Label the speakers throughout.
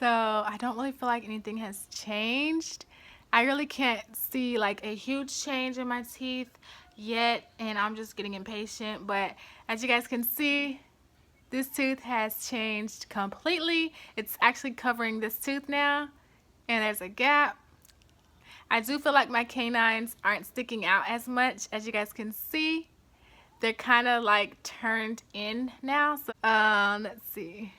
Speaker 1: So I don't really feel like anything has changed. I really can't see like a huge change in my teeth yet, and I'm just getting impatient. But as you guys can see, this tooth has changed completely. It's actually covering this tooth now, and there's a gap. I do feel like my canines aren't sticking out as much. As you guys can see, they're kind of like turned in now. So let's see.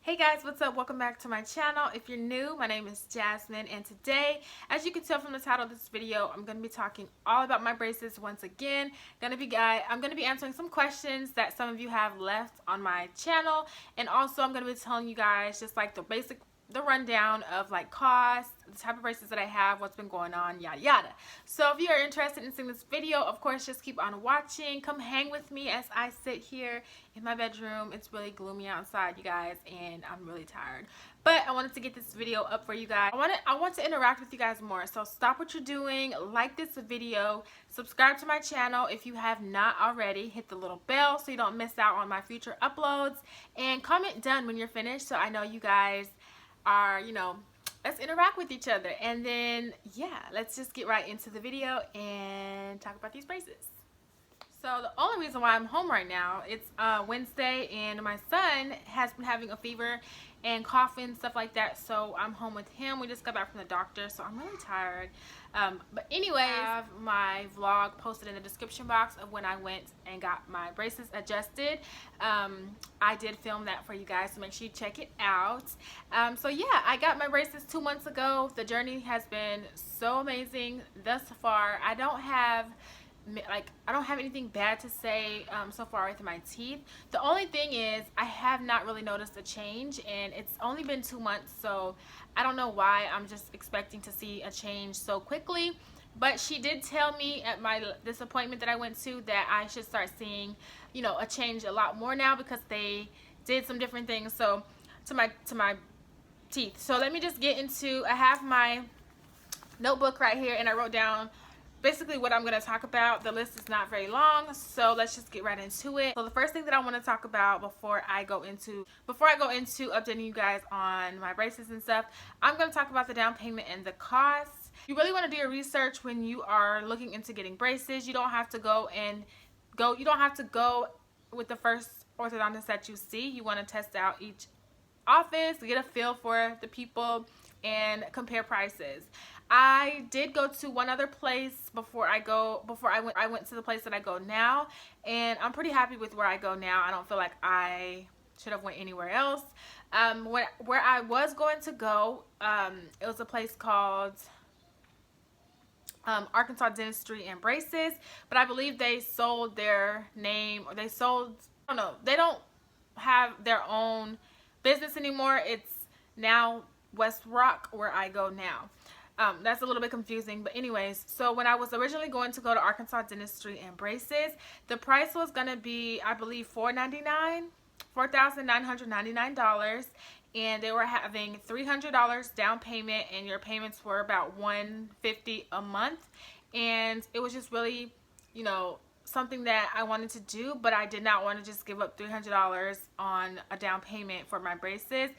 Speaker 1: Hey guys, what's up? Welcome back to my channel. If you're new, my name is Jasmine, and today, as you can tell from the title of this video, I'm going to be talking all about my braces once again. I'm going to be answering some questions that some of you have left on my channel, and also I'm going to be telling you guys just like the rundown of like cost, the type of braces that I have, what's been going on, yada yada. So if you are interested in seeing this video, of course, just keep on watching. Come hang with me as I sit here in my bedroom. It's really gloomy outside, you guys, and I'm really tired. But I wanted to get this video up for you guys. I want to interact with you guys more. So stop what you're doing, like this video, subscribe to my channel if you have not already. Hit the little bell so you don't miss out on my future uploads, and comment done when you're finished so I know you guys are, let's interact with each other. And then yeah, let's just get right into the video and talk about these braces. So the only reason why I'm home right now, it's Wednesday, and my son has been having a fever and coughing, stuff like that, so I'm home with him. We just got back from the doctor, so I'm really tired. But anyway, I have my vlog posted in the description box of when I went and got my braces adjusted. I did film that for you guys, so make sure you check it out. So yeah, I got my braces 2 months ago. The journey has been so amazing thus far. I don't have anything bad to say so far with my teeth. The only thing is I have not really noticed a change, and it's only been 2 months, so I don't know why I'm just expecting to see a change so quickly. But she did tell me at this appointment that I went to that I should start seeing, a change a lot more now, because they did some different things so to my teeth. So let me just get into, I have my notebook right here, and I wrote down basically what I'm going to talk about. The list is not very long, so let's just get right into it. So the first thing that I want to talk about before I go into updating you guys on my braces and stuff, I'm going to talk about the down payment and the cost. You really want to do your research when you are looking into getting braces. You don't have to go with the first orthodontist that you see. You want to test out each office, get a feel for the people, and compare prices. I did go to one other place before I went to the place that I go now, and I'm pretty happy with where I go now. I don't feel like I should have went anywhere else. Where I was going to go, it was a place called Arkansas Dentistry and Braces, but I believe they sold their name, or I don't know, they don't have their own business anymore. It's now West Rock where I go now. That's a little bit confusing, but anyways, so when I was originally going to go to Arkansas Dentistry and Braces, the price was gonna be, I believe, $4,999, and they were having $300 down payment, and your payments were about $150 a month. And it was just really, something that I wanted to do, but I did not want to just give up $300 on a down payment for my braces.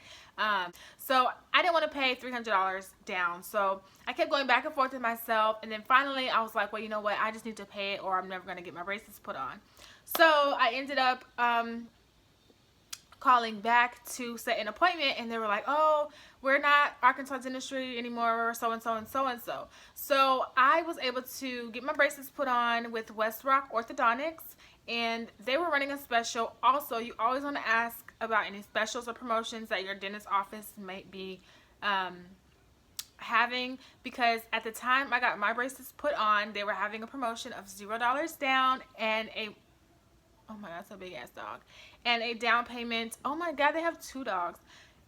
Speaker 1: So I didn't want to pay $300 down, so I kept going back and forth with myself, and then finally I was like, well, you know what, I just need to pay it or I'm never going to get my braces put on. So I ended up calling back to set an appointment, and they were like, oh, we're not Arkansas Dentistry anymore, we're so and so and so and so. So I was able to get my braces put on with West Rock Orthodontics, and they were running a special. Also, you always want to ask about any specials or promotions that your dentist office might be having, because at the time I got my braces put on, they were having a promotion of $0 down and oh my god, that's a big ass dog, and a down payment. Oh my god, they have 2 dogs.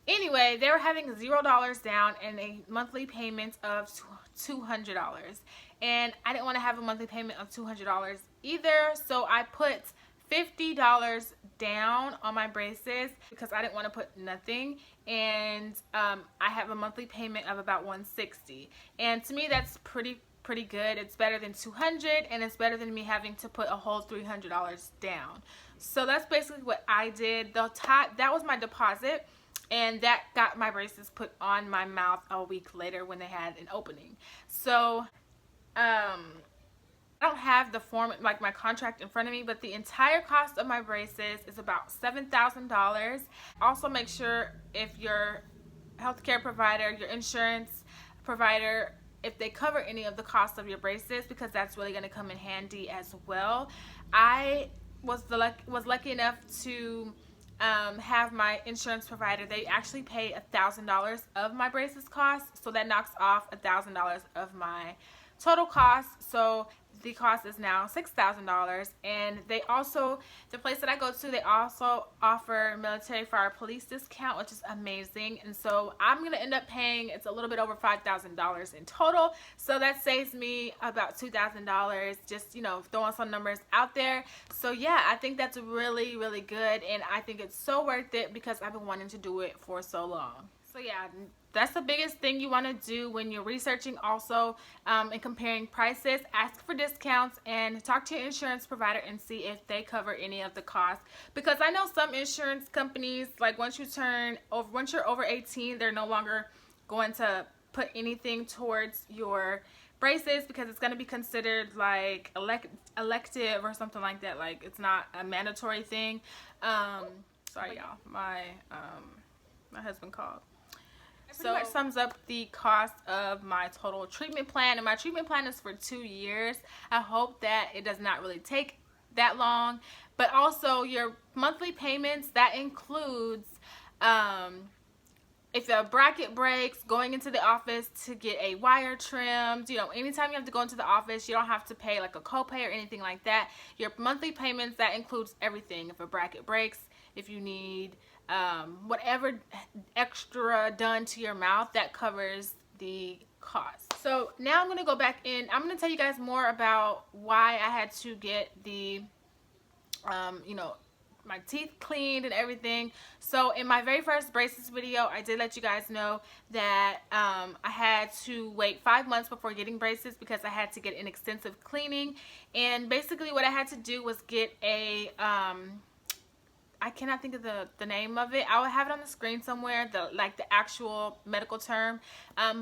Speaker 1: Anyway, they were having $0 down and a monthly payment of $200, and I didn't want to have a monthly payment of $200 either, so I put $50 down on my braces because I didn't want to put nothing, and I have a monthly payment of about $160, and to me that's pretty pretty good. It's better than $200, and it's better than me having to put a whole $300 down. So that's basically what I did. That was my deposit, and that got my braces put on my mouth a week later when they had an opening. So I don't have the form, like my contract in front of me, but the entire cost of my braces is about $7,000. Also, make sure if your healthcare provider, your insurance provider, if they cover any of the costs of your braces, because that's really going to come in handy as well. I was lucky enough to have my insurance provider. They actually pay $1,000 of my braces cost, so that knocks off $1,000 of my total cost. So the cost is now $6,000. And they also, the place that I go to, they also offer military fire police discount, which is amazing. And so I'm gonna end up paying, it's a little bit over $5,000 in total, so that saves me about $2,000, just, you know, throwing some numbers out there. So yeah, I think that's really, really good, and I think it's so worth it because I've been wanting to do it for so long. So yeah, that's the biggest thing you want to do when you're researching also and comparing prices. Ask for discounts and talk to your insurance provider and see if they cover any of the costs. Because I know some insurance companies, like once you're over 18, they're no longer going to put anything towards your braces because it's going to be considered like elective or something like that. Like it's not a mandatory thing. Sorry y'all, my husband called. So it sums up the cost of my total treatment plan, and my treatment plan is for 2 years. I hope that it does not really take that long, but also your monthly payments, that includes if a bracket breaks, going into the office to get a wire trimmed. You know, anytime you have to go into the office, you don't have to pay like a copay or anything like that. Your monthly payments, that includes everything. If a bracket breaks, if you need whatever extra done to your mouth, that covers the cost. So now I'm going to go back in. I'm going to tell you guys more about why I had to get the you know, my teeth cleaned and everything. So in my very first braces video, I did let you guys know that I had to wait 5 months before getting braces because I had to get an extensive cleaning. And basically what I had to do was get a I cannot think of the name of it. I'll have it on the screen somewhere, the actual medical term.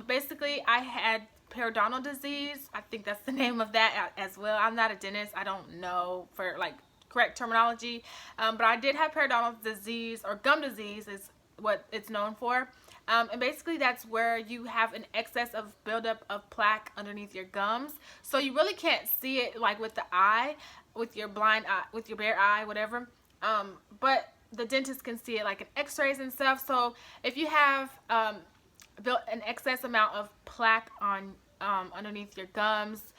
Speaker 1: Basically, I had periodontal disease. I think that's the name of that as well. I'm not a dentist. I don't know for like correct terminology. But I did have periodontal disease, or gum disease is what it's known for. And basically that's where you have an excess of buildup of plaque underneath your gums. So you really can't see it like with the eye, with your blind eye, with your bare eye, whatever. But the dentist can see it like in x-rays and stuff. So if you have built an excess amount of plaque on underneath your gums,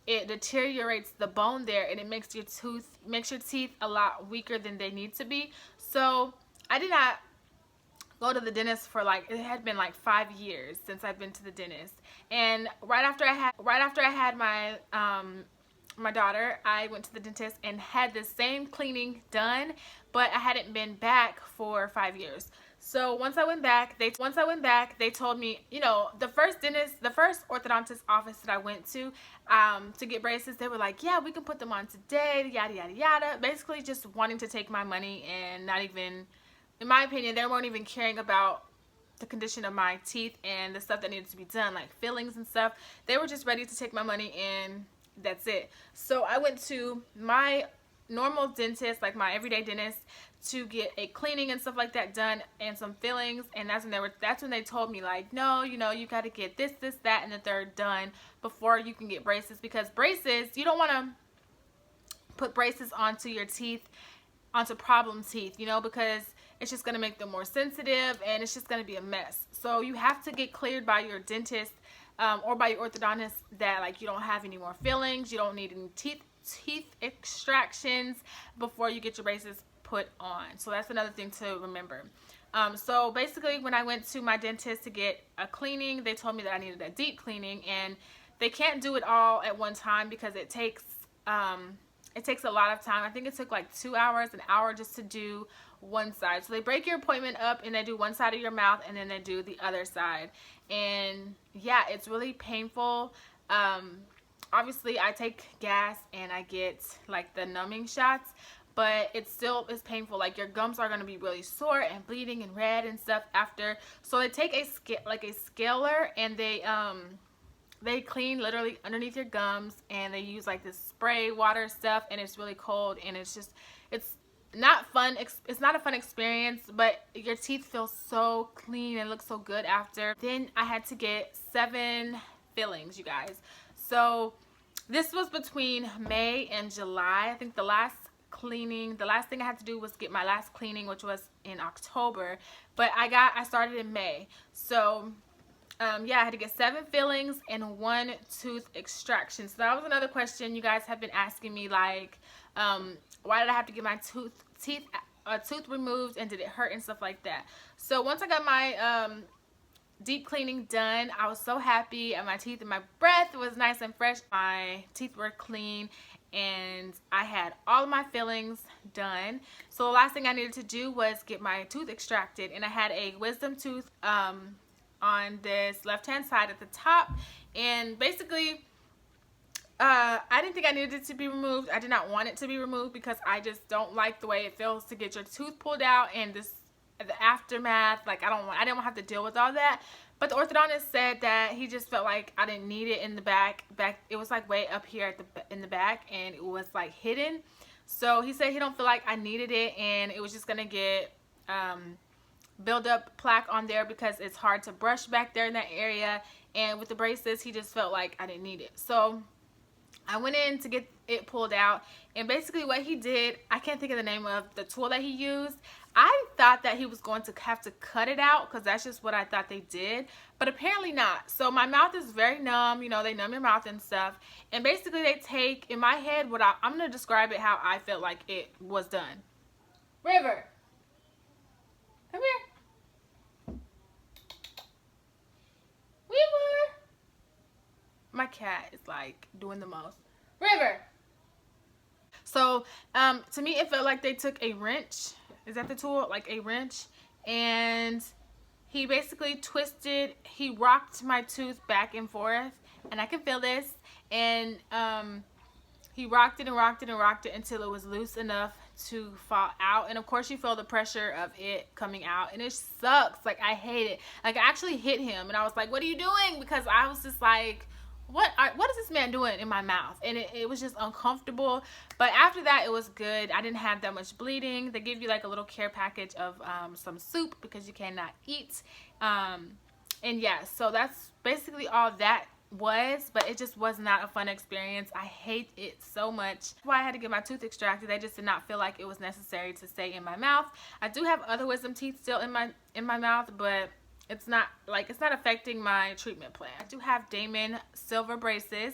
Speaker 1: it deteriorates the bone there, and it makes your teeth a lot weaker than they need to be. So I did not go to the dentist for it had been like 5 years since I've been to the dentist. And right after I had my my daughter, I went to the dentist and had the same cleaning done, but I hadn't been back for 5 years. So once I went back, they told me, you know, the first orthodontist office that I went to get braces, they were like, yeah, we can put them on today, yada yada yada, basically just wanting to take my money and not even, in my opinion, they weren't even caring about the condition of my teeth and the stuff that needed to be done, like fillings and stuff. They were just ready to take my money and that's it. So I went to my normal dentist, like my everyday dentist, to get a cleaning and stuff like that done and some fillings. And that's when they told me, like, no, you know, you got to get this, that, and the third done before you can get braces, because braces, you don't want to put braces onto your teeth, onto problem teeth, you know, because it's just going to make them more sensitive and it's just going to be a mess. So you have to get cleared by your dentist or by your orthodontist that like you don't have any more fillings, you don't need any teeth extractions before you get your braces put on. So that's another thing to remember. So basically when I went to my dentist to get a cleaning, they told me that I needed a deep cleaning, and they can't do it all at one time because it takes a lot of time. I think it took like 2 hours, an hour just to do one side. So they break your appointment up and they do one side of your mouth and then they do the other side. And yeah, it's really painful. Obviously I take gas and I get like the numbing shots, but it still is painful. Like your gums are going to be really sore and bleeding and red and stuff after. So they take a scaler and they clean literally underneath your gums, and they use like this spray water stuff, and it's really cold, and it's not fun. It's not a fun experience, but your teeth feel so clean and look so good after. Then I had to get 7 fillings, you guys. So this was between May and July. I think the last thing I had to do was get my last cleaning, which was in October, but I started in May. So yeah, I had to get 7 fillings and 1 tooth extraction. So that was another question you guys have been asking me, like, why did I have to get my tooth removed, and did it hurt and stuff like that. So once I got my deep cleaning done, I was so happy, and my teeth and my breath was nice and fresh. My teeth were clean, and I had all of my fillings done. So the last thing I needed to do was get my tooth extracted, and I had a wisdom tooth on this left hand side at the top, and basically I didn't think I needed it to be removed. I did not want it to be removed because I just don't like the way it feels to get your tooth pulled out, and the aftermath. Like I didn't want to have to deal with all that. But the orthodontist said that he just felt like I didn't need it in the back. It was like way up here in the back, and it was like hidden. So he said he don't feel like I needed it, and it was just gonna get build up plaque on there because it's hard to brush back there in that area. And with the braces, he just felt like I didn't need it. So I went in to get it pulled out, and basically what he did, I can't think of the name of the tool that he used. I thought that he was going to have to cut it out because that's just what I thought they did, but apparently not. So my mouth is very numb, you know, they numb your mouth and stuff, and basically they take, in my head, I'm going to describe it how I felt like it was done. River, come here. River. My cat is like doing the most. River. So to me it felt like they took a wrench. Is that the tool? Like a wrench. And he basically he rocked my tooth back and forth, and I can feel this, and he rocked it and rocked it and rocked it until it was loose enough to fall out. And of course you feel the pressure of it coming out, and it sucks. Like I hate it. Like I actually hit him, and I was like, what are you doing? Because I was just like, what is this man doing in my mouth? And it was just uncomfortable. But after that, it was good. I didn't have that much bleeding. They give you like a little care package of some soup because you cannot eat. And yeah, so that's basically all that was, but it just was not a fun experience. I hate it so much. That's why I had to get my tooth extracted. I just did not feel like it was necessary to stay in my mouth. I do have other wisdom teeth still in my mouth, but it's not affecting my treatment plan. I do have Damon silver braces.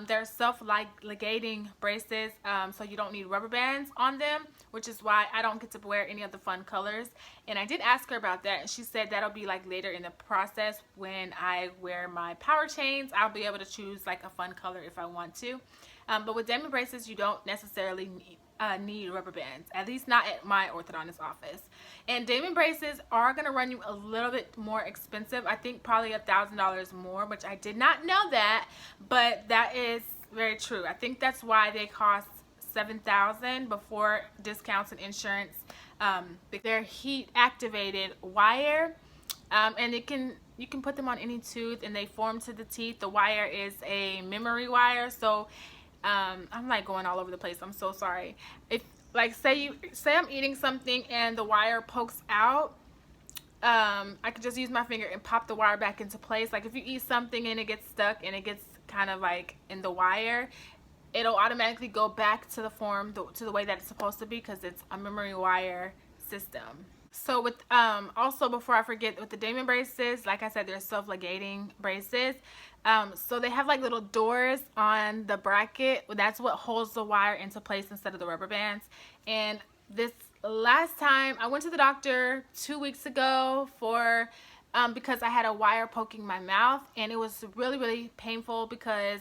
Speaker 1: They're self-ligating braces, so you don't need rubber bands on them, which is why I don't get to wear any of the fun colors. And I did ask her about that, and she said that'll be like later in the process when I wear my power chains. I'll be able to choose like a fun color if I want to. But with Damon braces, you don't necessarily need rubber bands, at least not at my orthodontist office. And Damon braces are going to run you a little bit more expensive. I think probably $1,000 more, which I did not know that, but that is very true. I think that's why they cost $7,000 before discounts and insurance. They're heat activated wire, and you can put them on any tooth, and they form to the teeth. The wire is a memory wire, so I'm like going all over the place. I'm so sorry. If like say I'm eating something and the wire pokes out, I could just use my finger and pop the wire back into place. Like if you eat something and it gets stuck and it gets kind of like in the wire, it'll automatically go back to the form, to the way that it's supposed to be, because it's a memory wire system. So with also, before I forget, with the Damon braces, like I said, they're self-ligating braces. So they have like little doors on the bracket. That's what holds the wire into place instead of the rubber bands. And this last time I went to the doctor 2 weeks ago for because I had a wire poking my mouth, and it was really, really painful because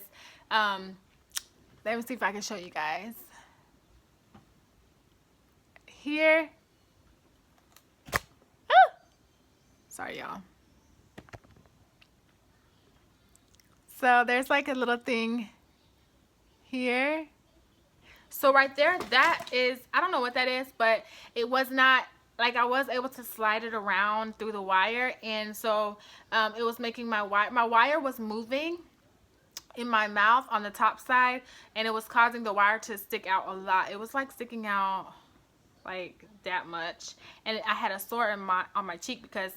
Speaker 1: let me see if I can show you guys. Here. Sorry, y'all. So there's like a little thing here. So right there, that is, I don't know what that is, but it was not, like, I was able to slide it around through the wire, and so it was making my wire was moving in my mouth on the top side, and it was causing the wire to stick out a lot. It was like sticking out like that much, and I had a sore in on my cheek because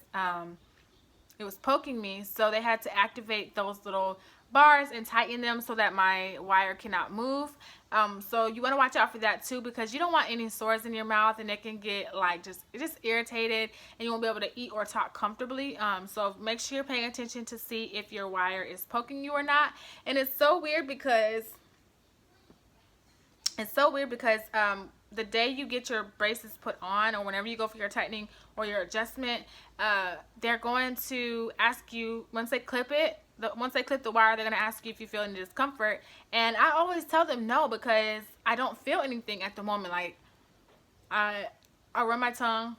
Speaker 1: it was poking me. So they had to activate those little bars and tighten them so that my wire cannot move. So you want to watch out for that too, because you don't want any sores in your mouth, and it can get like just irritated, and you won't be able to eat or talk comfortably. So make sure you're paying attention to see if your wire is poking you or not. And it's so weird because the day you get your braces put on, or whenever you go for your tightening or your adjustment, they're going to ask you, once they clip the wire, they're going to ask you if you feel any discomfort. And I always tell them no, because I don't feel anything at the moment. Like, I run my tongue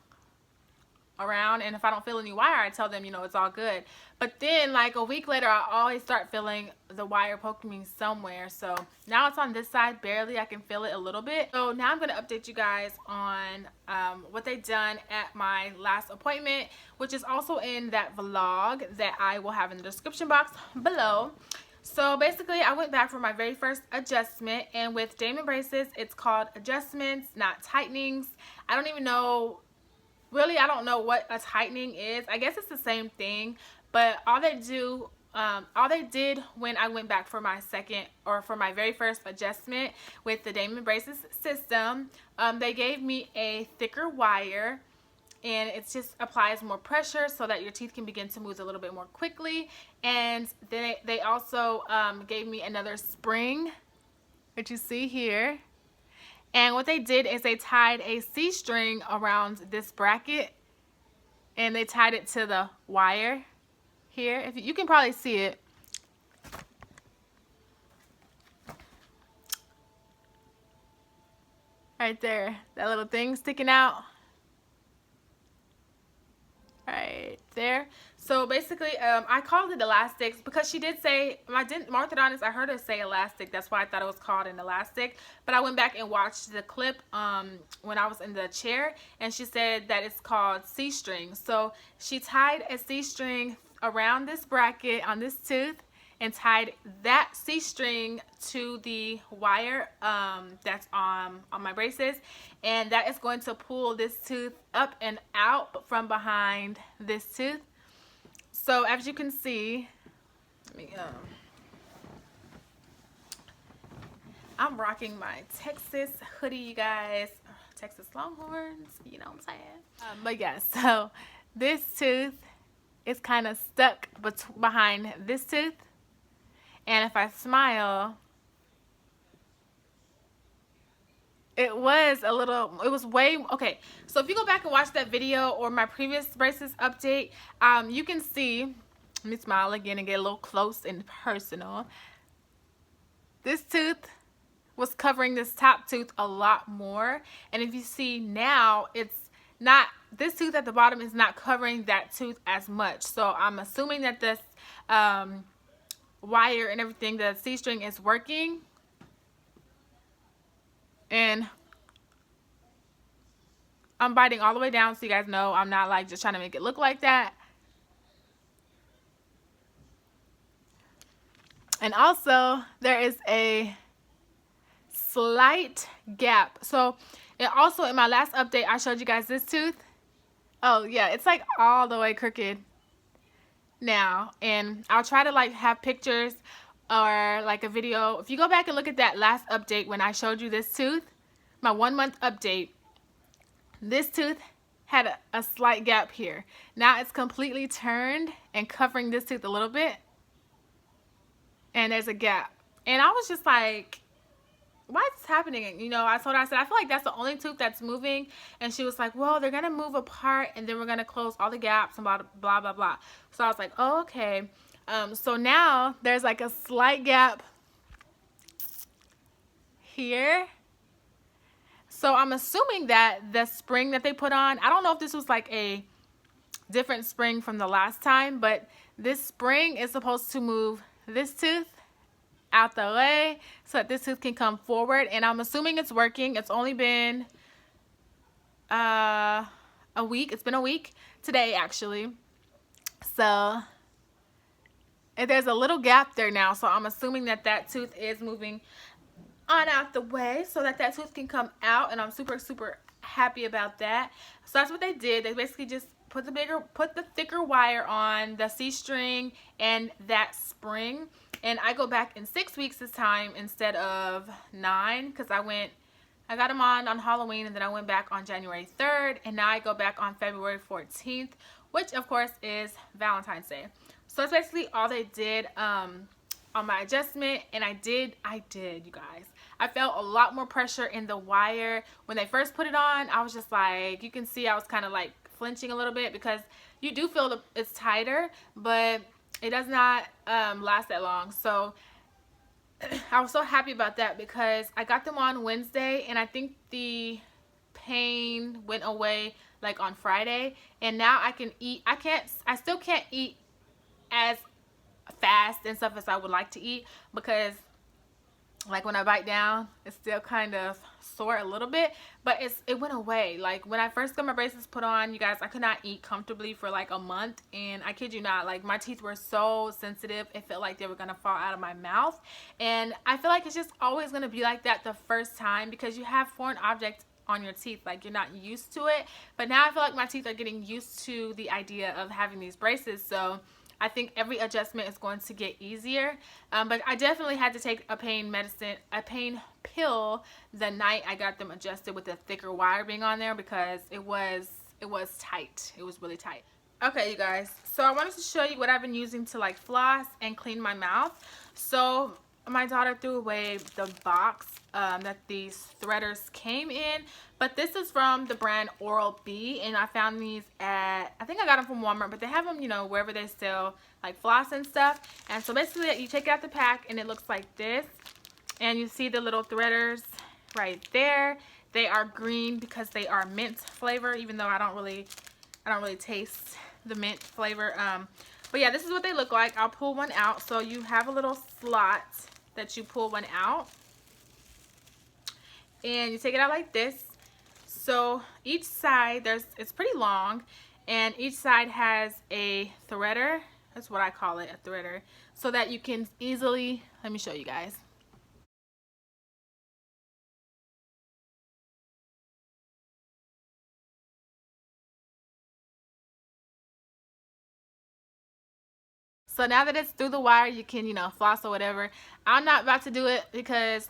Speaker 1: around, and if I don't feel any wire, I tell them, you know, it's all good. But then like a week later, I always start feeling the wire poking me somewhere. So now it's on this side, barely. I can feel it a little bit. So now I'm going to update you guys on what they done at my last appointment, which is also in that vlog that I will have in the description box below. So basically, I went back for my very first adjustment, and with Damon braces, it's called adjustments, not tightenings. I don't even know. Really, I don't know what a tightening is. I guess it's the same thing, but all they did when I went back for my very first adjustment with the Damon braces system, they gave me a thicker wire, and it just applies more pressure so that your teeth can begin to move a little bit more quickly. And they also gave me another spring, which you see here. And what they did is they tied a C-string around this bracket, and they tied it to the wire here. If you can probably see it. Right there, that little thing sticking out. Right there. So basically, I called it elastics because she did say, my orthodontist, I heard her say elastic. That's why I thought it was called an elastic. But I went back and watched the clip when I was in the chair, and she said that it's called C-string. So she tied a C-string around this bracket on this tooth, and tied that C-string to the wire that's on my braces, and that is going to pull this tooth up and out from behind this tooth. So as you can see, I'm rocking my Texas hoodie, you guys. Texas Longhorns, you know what I'm saying? But yeah, so this tooth is kind of stuck behind this tooth. And if I smile, it was way, okay. So if you go back and watch that video or my previous braces update, you can see, let me smile again and get a little close and personal. This tooth was covering this top tooth a lot more. And if you see now, it's not, this tooth at the bottom is not covering that tooth as much. So I'm assuming that this wire and everything, the C-string is working. And I'm biting all the way down so you guys know I'm not like just trying to make it look like that. And also there is a slight gap. So it also, in my last update, I showed you guys this tooth. Oh yeah, it's like all the way crooked now. And I'll try to like have pictures or like a video. If you go back and look at that last update when I showed you this tooth, my 1 month update, this tooth had a slight gap here. Now it's completely turned and covering this tooth a little bit, and there's a gap. And I was just like, what's happening? You know, I told her, I said, I feel like that's the only tooth that's moving. And she was like, well, they're gonna move apart and then we're gonna close all the gaps and blah blah blah blah. So I was like, oh, okay. So now there's like a slight gap here. So I'm assuming that the spring that they put on, I don't know if this was like a different spring from the last time, but this spring is supposed to move this tooth out the way so that this tooth can come forward. And I'm assuming it's working. It's only been a week. It's been a week today, actually. So there's a little gap there now. So I'm assuming that that tooth is moving on out the way so that that tooth can come out. And I'm super happy about that. So that's what they did. They basically just put the thicker wire on the C-string and that spring. And I go back in 6 weeks this time instead of 9, because I got them on Halloween, and then I went back on January 3rd, and now I go back on February 14th, which of course is Valentine's Day. So that's basically all they did on my adjustment. And I did, you guys. I felt a lot more pressure in the wire. When they first put it on, I was just like, you can see I was kind of like flinching a little bit, because you do feel it's tighter, but it does not last that long. So I was so happy about that, because I got them on Wednesday, and I think the pain went away like on Friday, and now I can eat. I still can't eat as fast and stuff as I would like to eat, because like when I bite down, it's still kind of sore a little bit, but it went away. Like when I first got my braces put on, you guys, I could not eat comfortably for like a month, and I kid you not, like my teeth were so sensitive, it felt like they were gonna fall out of my mouth. And I feel like it's just always gonna be like that the first time, because you have foreign objects on your teeth, like you're not used to it. But now I feel like my teeth are getting used to the idea of having these braces, so I think every adjustment is going to get easier. But I definitely had to take a pain pill the night I got them adjusted, with the thicker wire being on there, because it was tight. It was really tight. Okay, you guys, so I wanted to show you what I've been using to like floss and clean my mouth. So my daughter threw away the box that these threaders came in, but this is from the brand Oral-B, and I found these at, I think I got them from Walmart, but they have them, you know, wherever they sell like floss and stuff. And so basically you take out the pack, and it looks like this, and you see the little threaders right there. They are green because they are mint flavor, even though I don't really taste the mint flavor. But yeah, this is what they look like. I'll pull one out. So you have a little slot that you pull one out, and you take it out like this. So each side, it's pretty long, and each side has a threader. That's what I call it, a threader, so that you can easily, let me show you guys. So now that it's through the wire, you can, you know, floss or whatever. I'm not about to do it because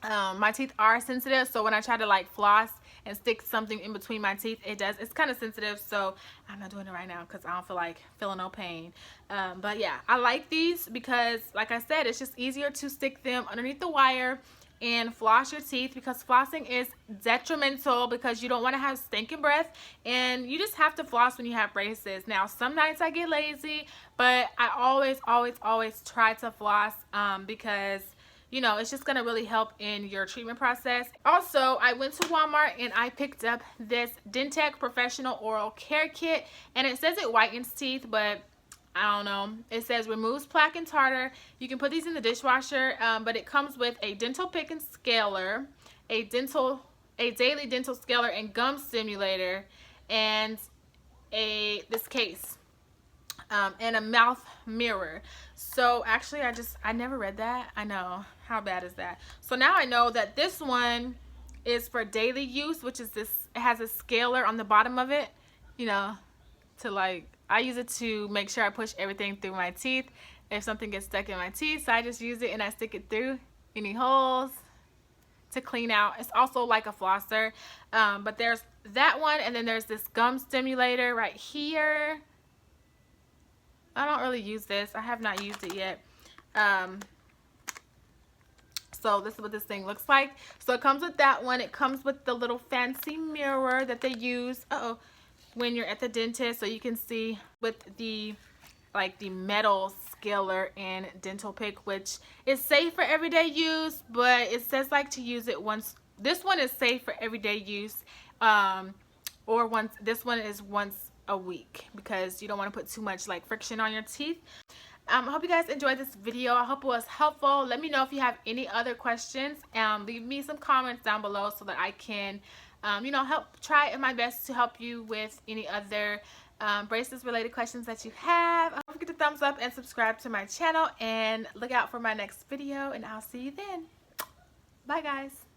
Speaker 1: my teeth are sensitive. So when I try to like floss and stick something in between my teeth, it's kind of sensitive. So I'm not doing it right now because I don't feel like feeling no pain. But yeah, I like these because, like I said, it's just easier to stick them underneath the wire and floss your teeth, because flossing is detrimental, because you don't want to have stinking breath, and you just have to floss when you have braces. Now some nights I get lazy, but I always try to floss because, you know, it's just going to really help in your treatment process. Also, I went to Walmart and I picked up this Dent Professional Oral Care Kit, and it says it whitens teeth, but I don't know. It says removes plaque and tartar. You can put these in the dishwasher, but it comes with a dental pick and scaler, a daily dental scaler and gum stimulator, and this case, and a mouth mirror. So actually, I never read that. I know, how bad is that? So now I know that this one is for daily use, which is this. It has a scaler on the bottom of it, you know, to like, I use it to make sure I push everything through my teeth if something gets stuck in my teeth. So I just use it and I stick it through any holes to clean out. It's also like a flosser, but there's that one, and then there's this gum stimulator right here. I don't really use this. I have not used it yet. So this is what this thing looks like. So it comes with that one. It comes with the little fancy mirror that they use when you're at the dentist, so you can see with the metal scaler and dental pick, which is safe for everyday use, but it says like to use it once. This one is safe for everyday use, or this one is once a week, because you don't want to put too much like friction on your teeth. I hope you guys enjoyed this video. I hope it was helpful. Let me know if you have any other questions. Leave me some comments down below so that I can, help try my best to help you with any other braces related questions that you have. Don't forget to thumbs up and subscribe to my channel, and look out for my next video, and I'll see you then. Bye guys.